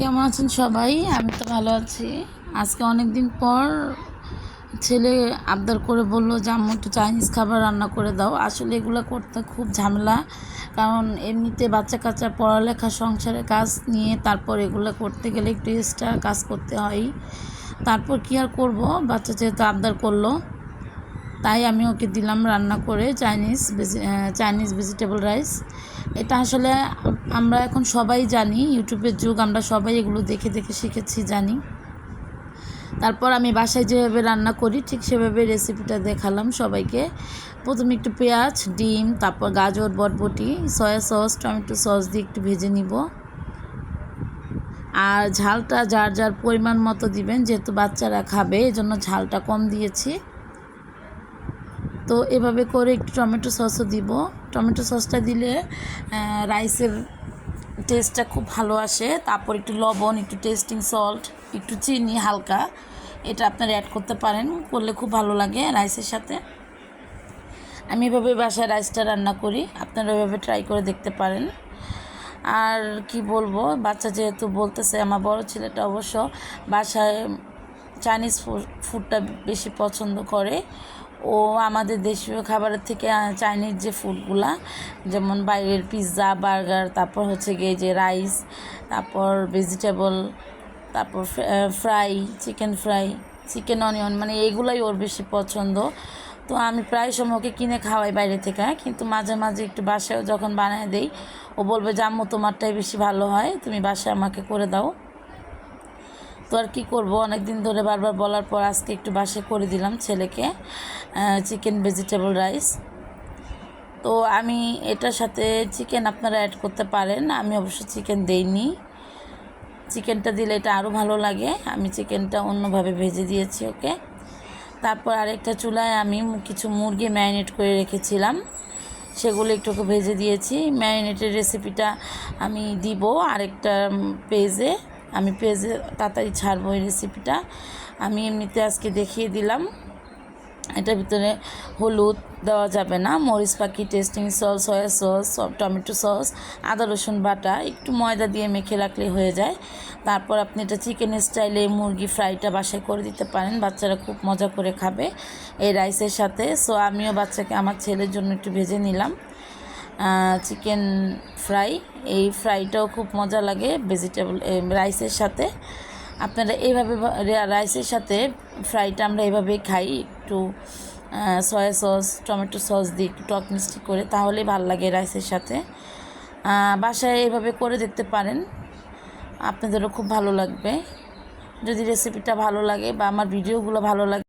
কেমন আছেন সবাই? আমি তো ভালো আছি। আজকে অনেক দিন পর ছেলে আবদার করে বলল যে আম্মু একটু চাইনিজ খাবার রান্না করে দাও। আসলে এগুলো করতে খুব ঝামেলা, কারণ এমনিতে বাচ্চা কাচ্চা পড়ালেখা সংসারের কাজ নিয়ে তারপর এগুলো করতে গেলে একটু এক্সট্রা কাজ করতে হয়। তারপর কি আর করব, বাচ্চা যেহেতু আবদার করলো তাই আমি ওকে দিলাম রান্না করে চাইনিজ ভেজিটেবল রাইস। এটা আসলে আমরা এখন সবাই জানি, ইউটিউবের যুগ, আমরা সবাই এগুলো দেখে দেখে শিখেছি, জানি। তারপর আমি বাসায় যেভাবে রান্না করি ঠিক সেভাবে রেসিপিটা দেখালাম সবাইকে। প্রথমে একটু পেঁয়াজ, ডিম, তারপর গাজর, বরবটি, সয়া সস, টমেটো সস দিয়ে একটু ভেজে নিব। আর ঝালটা যার যার পরিমাণ মতো দিবেন, যেহেতু বাচ্চারা খাবে এজন্য ঝালটা কম দিয়েছি। তো এভাবে করে একটু টমেটো সসও দিব। টমেটো সসটা দিলে রাইসের টেস্টটা খুব ভালো আসে। তারপর একটু লবণ, একটু টেস্টিং সল্ট, একটু চিনি হালকা, এটা আপনারা অ্যাড করতে পারেন, করলে খুব ভালো লাগে রাইসের সাথে। আমি এভাবে বাসায় রাইসটা রান্না করি, আপনারা এভাবে ট্রাই করে দেখতে পারেন। আর কি বলবো, বাচ্চা যেহেতু বলতেছে, আমার বড় ছেলেটা অবশ্য বাসায় চাইনিজ ফুডটা বেশি পছন্দ করে। ও আমাদের দেশীয় খাবারের থেকে চাইনিজ যে ফুডগুলা, যেমন বাইরের পিৎজা, বার্গার, তারপর হচ্ছে গিয়ে যে রাইস, তারপর ভেজিটেবল, তারপর fry, chicken fry, chicken onion, মানে এইগুলাই ওর বেশি পছন্দ। তো আমি প্রায় সময় ওকে কিনে খাওয়াই বাইরে থেকে, কিন্তু মাঝে মাঝে একটু বাসায় যখন বানায় দেই ও বলবে যে আম্মু তোমারটাই বেশি ভালো হয়, তুমি বাসায় আমাকে করে দাও। তো আর কী করবো, অনেক দিন ধরে বারবার বলার পর আজকে একটু বাসায় করে দিলাম ছেলেকে চিকেন ভেজিটেবল রাইস। তো আমি এটার সাথে চিকেন আপনারা অ্যাড করতে পারেন, আমি অবশ্য চিকেন দেইনি। চিকেনটা দিলে এটা আরও ভালো লাগে। আমি চিকেনটা অন্যভাবে ভেজে দিয়েছি ওকে। তারপর আরেকটা চুলায় আমি কিছু মুরগি ম্যারিনেট করে রেখেছিলাম, সেগুলো একটু ভেজে দিয়েছি। ম্যারিনেটের রেসিপিটা আমি দিব আরেকটা পেজে, আমি পেজে তাড়াতাড়ি ছাড়বো এই রেসিপিটা। আমি এমনিতে আজকে দেখিয়ে দিলাম। এটার ভিতরে হলুদ দেওয়া যাবে না, মরিচ পাখি, testing sauce, soya sauce, tomato sauce, আদা রসুন বাটা, একটু ময়দা দিয়ে মেখে রাখলে হয়ে যায়। তারপর আপনি এটা চিকেন স্টাইলে মুরগি ফ্রাইটা বাসায় করে দিতে পারেন, বাচ্চারা খুব মজা করে খাবে এই রাইসের সাথে। সো আমিও বাচ্চাকে, আমার ছেলের জন্য একটু ভেজে নিলাম চিকেন ফ্রাই। এই ফ্রাইটাও খুব মজা লাগে ভেজিটেবল রাইসের সাথে। আপনারা এইভাবে রাইসের সাথে ফ্রাইটা আমরা এভাবেই খাই, একটু সয়া সস, টমেটো সস দিয়ে একটু টক মিষ্টি করে, তাহলেই ভালো লাগে রাইসের সাথে। বাসায় এইভাবে করে দেখতে পারেন, আপনাদেরও খুব ভালো লাগবে। যদি রেসিপিটা ভালো লাগে বা আমার ভিডিওগুলো ভালো লাগে